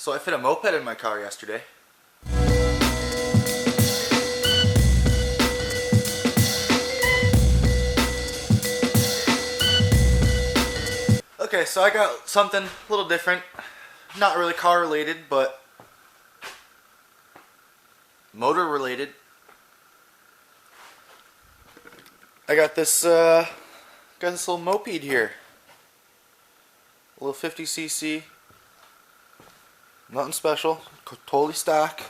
So I fit a moped in my car yesterday. Okay, so I got something a little different. Not really car related, but motor related. I got this little moped here. A little 50cc. Nothing special. Totally stock.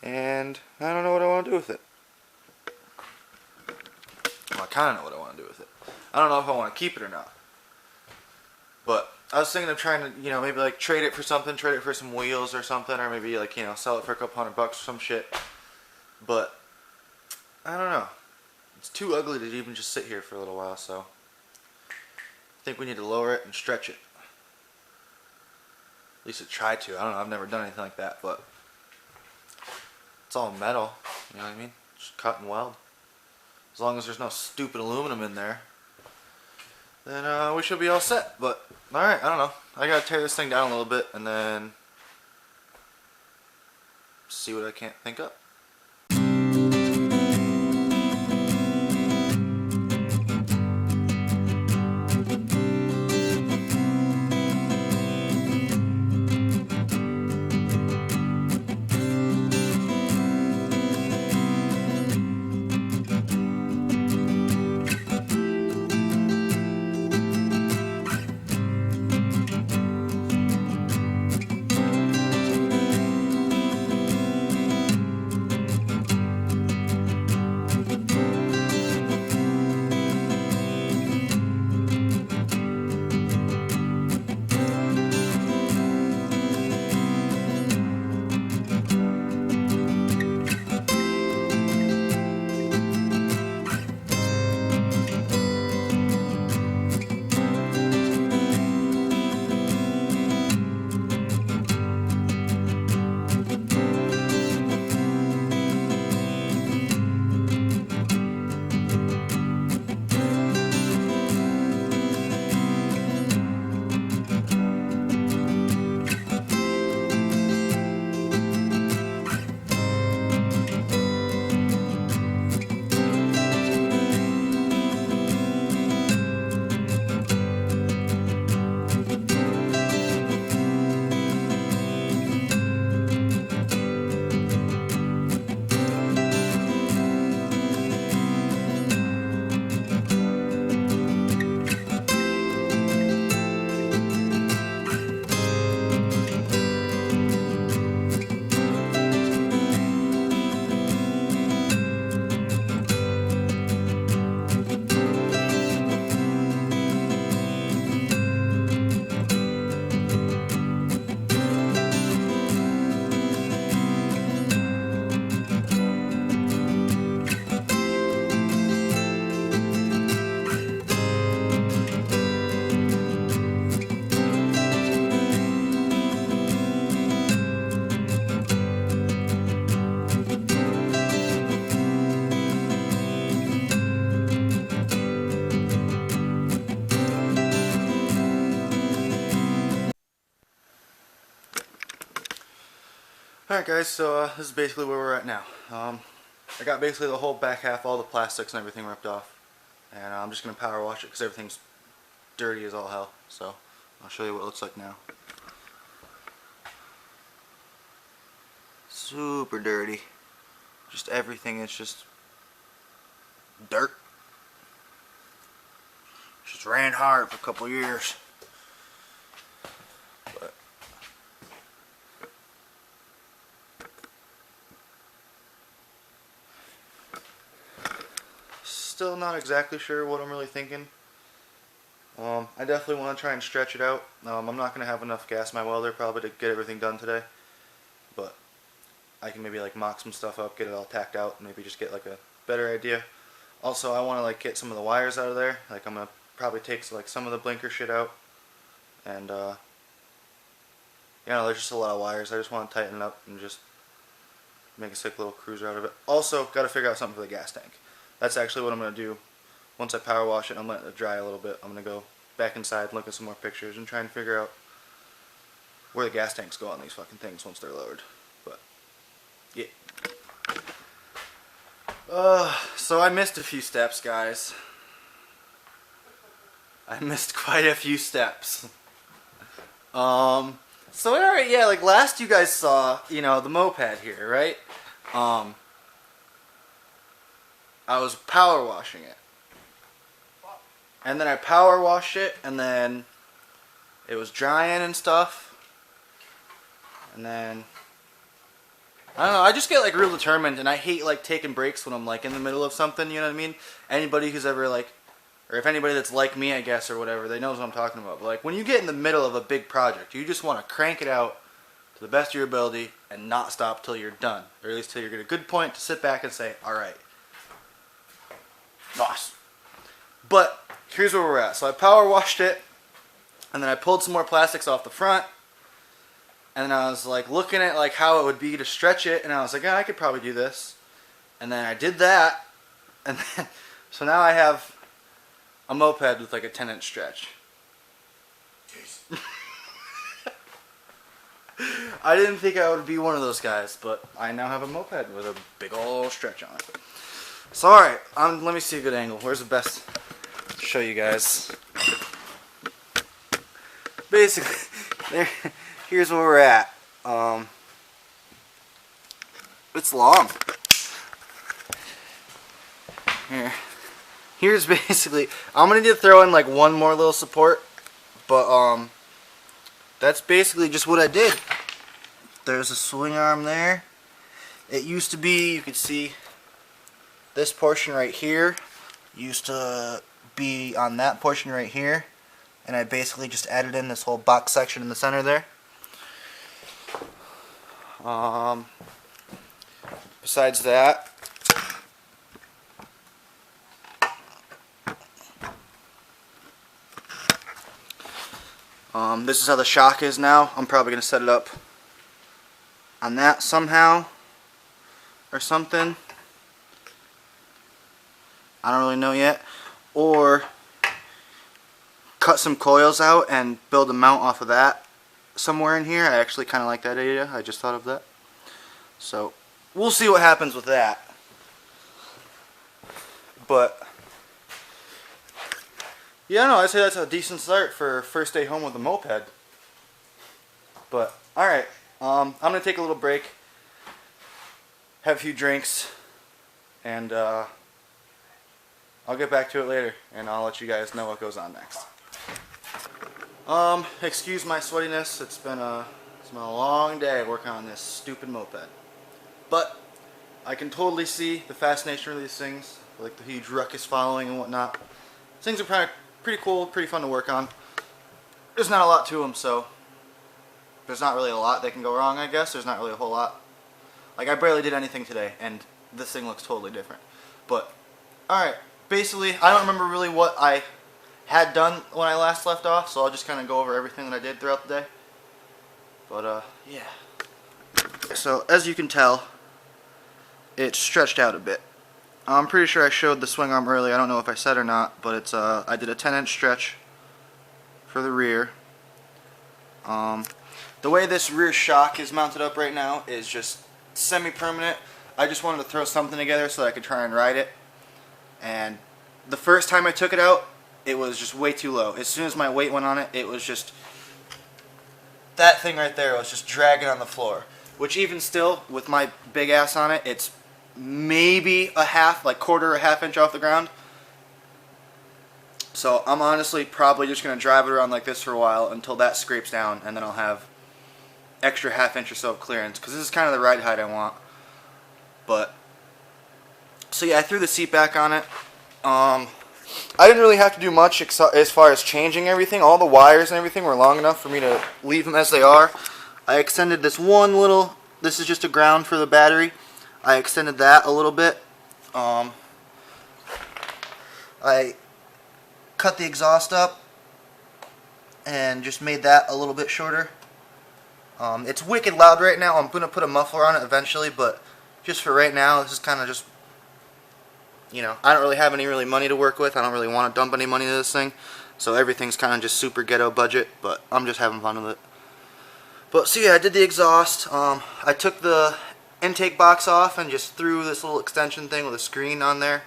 And I don't know what I want to do with it. Well, I kind of know what I want to do with it. I don't know if I want to keep it or not. But I was thinking of trying to, maybe like trade it for something, trade it for some wheels or something, or maybe like, sell it for a couple $100 or some shit. But I don't know. It's too ugly to even just sit here for a little while, so I think we need to lower it and stretch it. At least I try to. I don't know. I've never done anything like that, but it's all metal. You know what I mean? Just cut and weld. As long as there's no stupid aluminum in there, then we should be all set. But alright, I don't know. I gotta tear this thing down a little bit and then see what I can't think up. Alright guys, so this is basically where we're at now. I got basically the whole back half, all the plastics and everything ripped off. And I'm just going to power wash it because everything's dirty as all hell. So I'll show you what it looks like now. Super dirty. Just everything is just dirt. Just ran hard for a couple years. But still not exactly sure what I'm really thinking. I definitely want to try and stretch it out. I'm not going to have enough gas in my welder probably to get everything done today. But I can maybe like mock some stuff up, get it all tacked out, and maybe just get like a better idea. Also, I want to like get some of the wires out of there. Like I'm going to probably take like some of the blinker shit out. And there's just a lot of wires. I just want to tighten it up and just make a sick little cruiser out of it. Also, got to figure out something for the gas tank. That's actually what I'm going to do. Once I power wash it, I'm letting it dry a little bit. I'm going to go back inside, look at some more pictures, and try and figure out where the gas tanks go on these fucking things once they're lowered. But yeah. So I missed a few steps, guys. I missed quite a few steps. So alright, yeah, like last you guys saw, you know, the moped here, right? I was power washing it. And then I power washed it, and then it was drying and stuff. And then I don't know, I just get like real determined, and I hate like taking breaks when I'm like in the middle of something, you know what I mean? Anybody who's ever like, or if anybody that's like me, I guess, or whatever, they know what I'm talking about. But like when you get in the middle of a big project, you just want to crank it out to the best of your ability and not stop till you're done, or at least till you're at a good point to sit back and say, all right, nice. But here's where we're at. So I power washed it, and then I pulled some more plastics off the front, and then I was like looking at like how it would be to stretch it, and I was like, I could probably do this. And then I did that, and then so now I have a moped with like a 10-inch stretch. I didn't think I would be one of those guys, but I now have a moped with a big old stretch on it. So alright, let me see a good angle. Where's the best to show you guys? Basically, here's where we're at. It's long. Here's basically, I'm gonna need to throw in like one more little support, but that's basically just what I did. There's a swing arm there. It used to be, you could see this portion right here used to be on that portion right here, and I basically just added in this whole box section in the center there. Besides that, this is how the shock is now. I'm probably going to set it up on that somehow or something. I don't really know yet. Or cut some coils out and build a mount off of that somewhere in here. I actually kind of like that idea. I just thought of that. So we'll see what happens with that. But yeah, no, I'd say that's a decent start for first day home with a moped. But alright, I'm going to take a little break, have a few drinks, and I'll get back to it later, and I'll let you guys know what goes on next. Excuse my sweatiness. It's been a long day working on this stupid moped. But I can totally see the fascination with these things, like the huge ruckus following and whatnot. Things are pretty cool, pretty fun to work on. There's not a lot to them, so there's not really a lot that can go wrong, I guess. There's not really a whole lot. Like, I barely did anything today, and this thing looks totally different. But, alright, basically, I don't remember really what I had done when I last left off, so I'll just kind of go over everything that I did throughout the day. But, yeah. So, as you can tell, it's stretched out a bit. I'm pretty sure I showed the swing arm earlier. I don't know if I said or not, but it's I did a 10-inch stretch for the rear. The way this rear shock is mounted up right now is just semi-permanent. I just wanted to throw something together so that I could try and ride it. And the first time I took it out, it was just way too low. As soon as my weight went on it, it was just, that thing right there was just dragging on the floor. Which even still, with my big ass on it, it's maybe a half, like quarter or half inch off the ground. So I'm honestly probably just going to drive it around like this for a while until that scrapes down, and then I'll have extra half inch or so of clearance, because this is kind of the ride height I want. But so yeah, I threw the seat back on it. I didn't really have to do much as far as changing everything. All the wires and everything were long enough for me to leave them as they are. I extended this one little, this is just a ground for the battery. I extended that a little bit. I cut the exhaust up and just made that a little bit shorter. It's wicked loud right now. I'm going to put a muffler on it eventually, but just for right now, this is kind of just, you know, I don't really have any money to work with. I don't really want to dump any money into this thing. So everything's kind of just super ghetto budget, but I'm just having fun with it. But so yeah, I did the exhaust. I took the intake box off and just threw this little extension thing with a screen on there.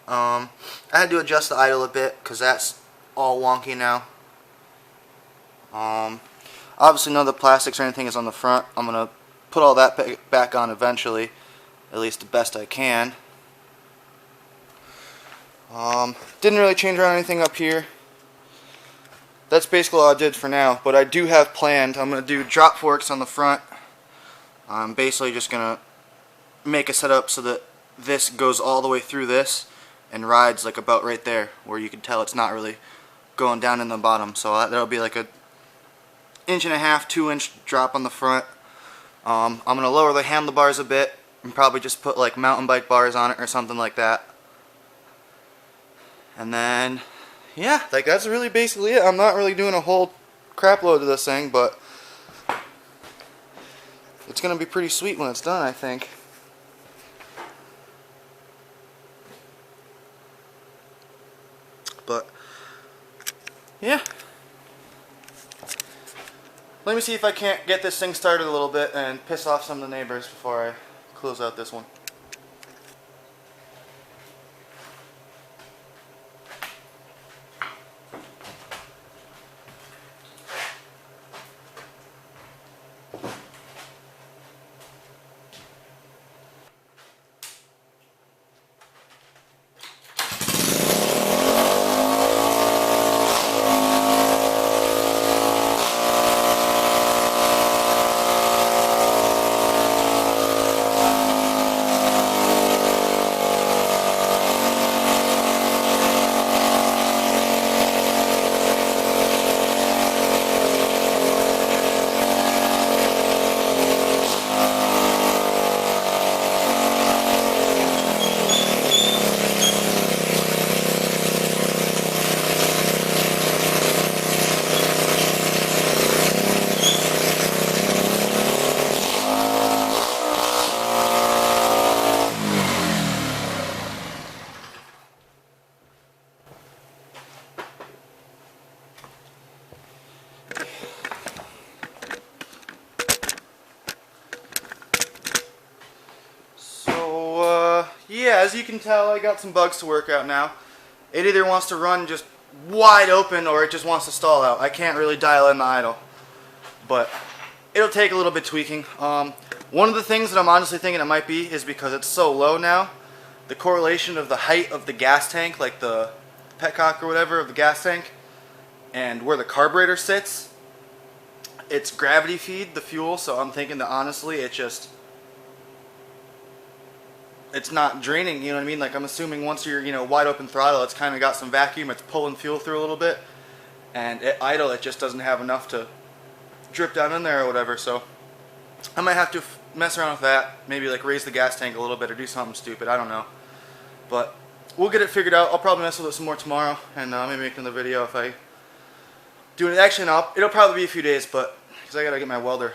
I had to adjust the idle a bit because that's all wonky now. Obviously none of the plastics or anything is on the front. I'm going to put all that back on eventually, at least the best I can. Didn't really change around anything up here. That's basically all I did for now, but I do have planned. I'm going to do drop forks on the front. I'm basically just going to make a setup so that this goes all the way through this and rides like about right there, where you can tell it's not really going down in the bottom. So that'll be like a 1.5 to 2 inch drop on the front. I'm going to lower the handlebars a bit and probably just put like mountain bike bars on it or something like that. And then, yeah, like that's really basically it. I'm not really doing a whole crap load to this thing, but it's going to be pretty sweet when it's done, I think. But, yeah. Let me see if I can't get this thing started a little bit and piss off some of the neighbors before I close out this one. Yeah, as you can tell, I got some bugs to work out now. It either wants to run just wide open or it just wants to stall out. I can't really dial in the idle, but it'll take a little bit tweaking. One of the things that I'm honestly thinking it might be is because it's so low now, the correlation of the height of the gas tank, like the petcock or whatever of the gas tank, and where the carburetor sits, it's gravity feed the fuel, so I'm thinking that honestly it's not draining, you know what I mean? Like I'm assuming once you're, wide open throttle, it's kind of got some vacuum, it's pulling fuel through a little bit, and at idle it just doesn't have enough to drip down in there or whatever, so I might have to mess around with that, maybe like raise the gas tank a little bit or do something stupid, I don't know. But we'll get it figured out. I'll probably mess with it some more tomorrow and maybe make another video if I do it. Actually, no, it'll probably be a few days, but because I gotta get my welder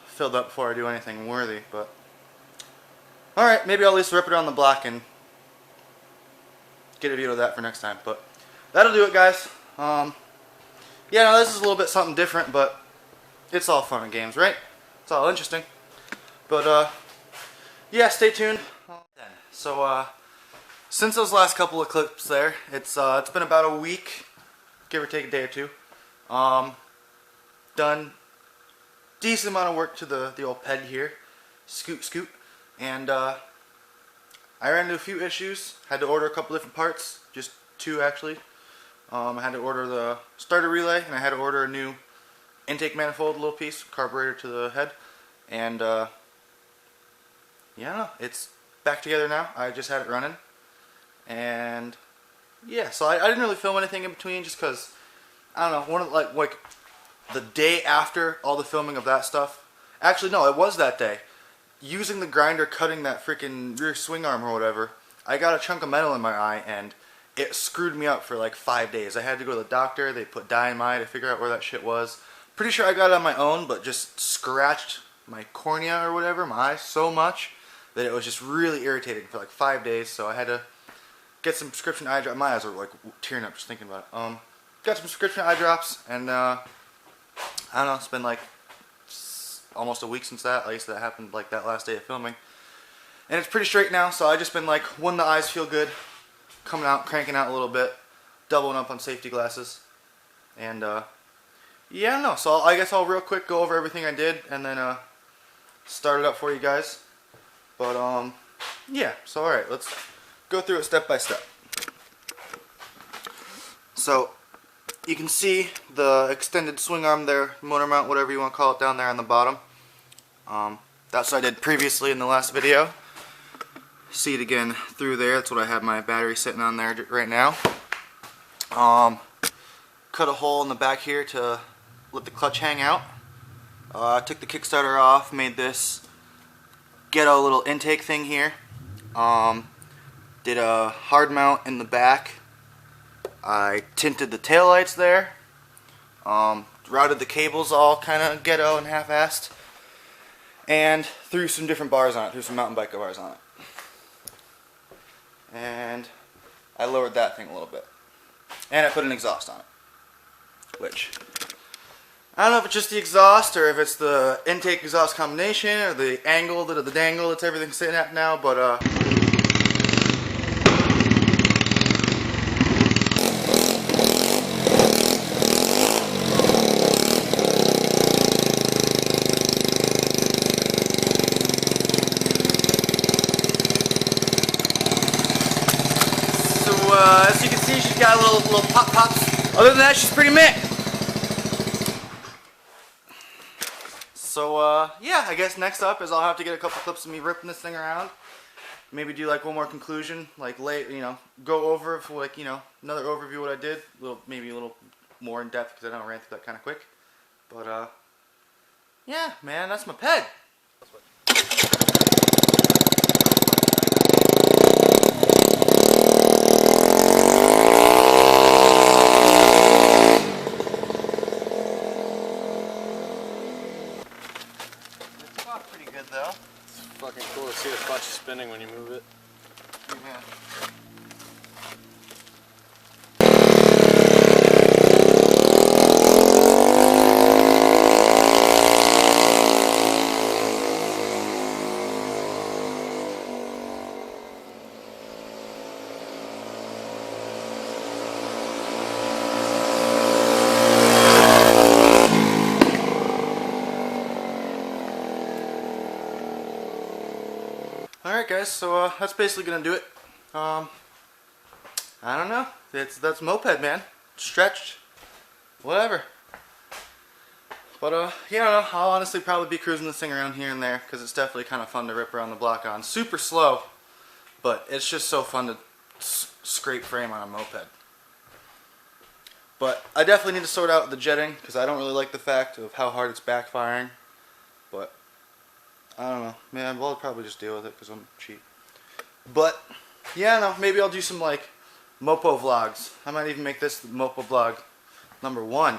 filled up before I do anything worthy, but alright, maybe I'll at least rip it on the block and get a video of that for next time. But that'll do it, guys. Yeah, no, this is a little bit something different, but it's all fun and games, right? It's all interesting. But, yeah, stay tuned. So, since those last couple of clips there, it's been about a week, give or take a day or two. Done decent amount of work to the old ped here. Scoot. And I ran into a few issues. Had to order a couple different parts, just 2 actually. I had to order the starter relay, and I had to order a new intake manifold, little piece, carburetor to the head. And yeah, it's back together now. I just had it running, and yeah. So I didn't really film anything in between, just because I don't know. One of like the day after all the filming of that stuff. Actually, no, it was that day. Using the grinder, cutting that freaking rear swing arm or whatever, I got a chunk of metal in my eye and it screwed me up for like 5 days. I had to go to the doctor, they put dye in my eye to figure out where that shit was. Pretty sure I got it on my own, but just scratched my cornea or whatever, my eye, so much that it was just really irritating for like 5 days, so I had to get some prescription eye drops. My eyes are like tearing up just thinking about it. Got some prescription eye drops, and I don't know, it's been like almost a week since that. At least that happened like that last day of filming. And it's pretty straight now, so I just been like, when the eyes feel good, coming out, cranking out a little bit, doubling up on safety glasses. And yeah, I don't know. So I guess I'll real quick go over everything I did and then start it up for you guys. But yeah, so alright, let's go through it step by step. So you can see the extended swing arm there, motor mount, whatever you want to call it, down there on the bottom. That's what I did previously in the last video. See it again through there. That's what I have my battery sitting on there right now. Cut a hole in the back here to let the clutch hang out. Took the Kickstarter off, made this ghetto little intake thing here. Did a hard mount in the back. I tinted the taillights there. Routed the cables all kind of ghetto and half-assed. And threw some different bars on it, threw some mountain bike bars on it. And I lowered that thing a little bit. And I put an exhaust on it. Which, I don't know if it's just the exhaust or if it's the intake exhaust combination or the angle, the dangle that's everything's sitting at now, but as you can see, she's got little pop-pops. Other than that, she's pretty meh. So, yeah, I guess next up is I'll have to get a couple clips of me ripping this thing around. Maybe do, like, one more conclusion, like, go over, for, like, another overview of what I did. Maybe a little more in depth, because I know I ran through that kind of quick. But, yeah, man, that's my Moped. Pretty good though. It's fucking cool to see the clutch spinning when you move it. Yeah. Alright guys, so that's basically gonna do it. I don't know. That's Moped, man. Stretched. Whatever. But yeah, I don't know. I'll honestly probably be cruising this thing around here and there because it's definitely kind of fun to rip around the block on. Super slow, but it's just so fun to scrape frame on a moped. But I definitely need to sort out the jetting because I don't really like the fact of how hard it's backfiring. But I don't know. Man, I'll probably just deal with it because I'm cheap. But yeah, no, maybe I'll do some like Mopo vlogs. I might even make this the Mopo vlog #1.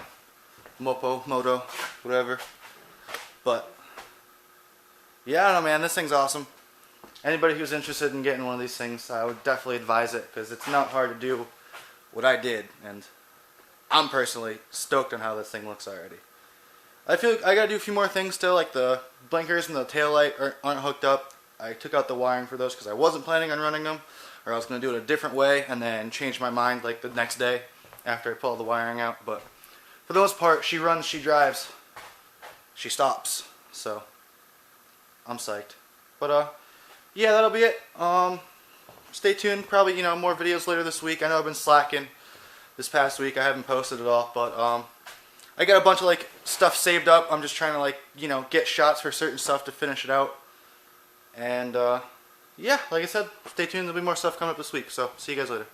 Mopo, Moto, whatever. But yeah, I don't know, man. This thing's awesome. Anybody who's interested in getting one of these things, I would definitely advise it because it's not hard to do what I did, and I'm personally stoked on how this thing looks already. I feel like I gotta do a few more things still, like the blinkers and the tail light aren't hooked up. I took out the wiring for those because I wasn't planning on running them, or I was gonna do it a different way and then change my mind like the next day after I pull the wiring out. But for the most part, she runs, she drives, she stops. So I'm psyched. But yeah, that'll be it. Stay tuned. Probably more videos later this week. I know I've been slacking this past week. I haven't posted at all, but I got a bunch of like stuff saved up. I'm just trying to like get shots for certain stuff to finish it out. And yeah, like I said, stay tuned. There'll be more stuff coming up this week. So see you guys later.